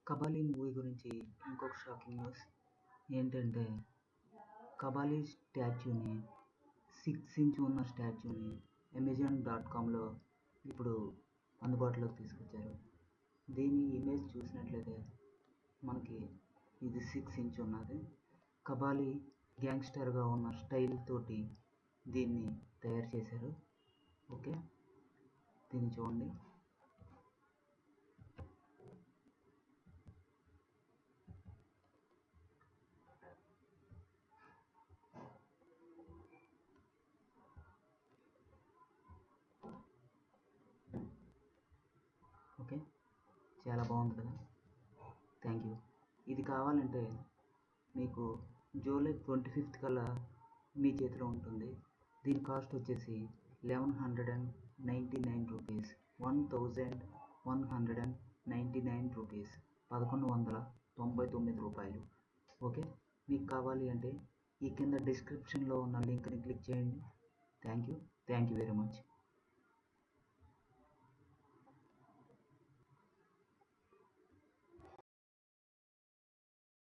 Kabali movie గురించి ఇంకొక shocking news ఏంటంటే, కబాలీ స్టాచ్యూని 6 ఇంచ్ ఉన్న స్టాచ్యూని అమెజాన్.కామ్లో ఇప్పుడు అందుబాటులోకి తీసుకొచ్చారు. దీని ఇమేజ్ చూసినట్లయితే మనకి ఇది 6 ఇంచ్ ఉన్నది. కబాలీ గ్యాంగ్స్టర్గా ఉన్న స్టైల్ తోటి దీన్ని తయారు చేశారు. ఓకే, దీన్ని చూడండి. ఓకే, చాలా బాగుంది కదా. Thank you. ఇది కావాలంటే మీకు జూలై 25th కల్లా మీ చేతిలో ఉంటుంది. దీని కాస్ట్ వచ్చేసి 1199 రూపీస్, 1199 రూపీస్, 1199 రూపాయలు. ఓకే, మీకు కావాలి అంటే ఈ కింద డిస్క్రిప్షన్లో ఉన్న లింక్ని క్లిక్ చేయండి. Thank you very much.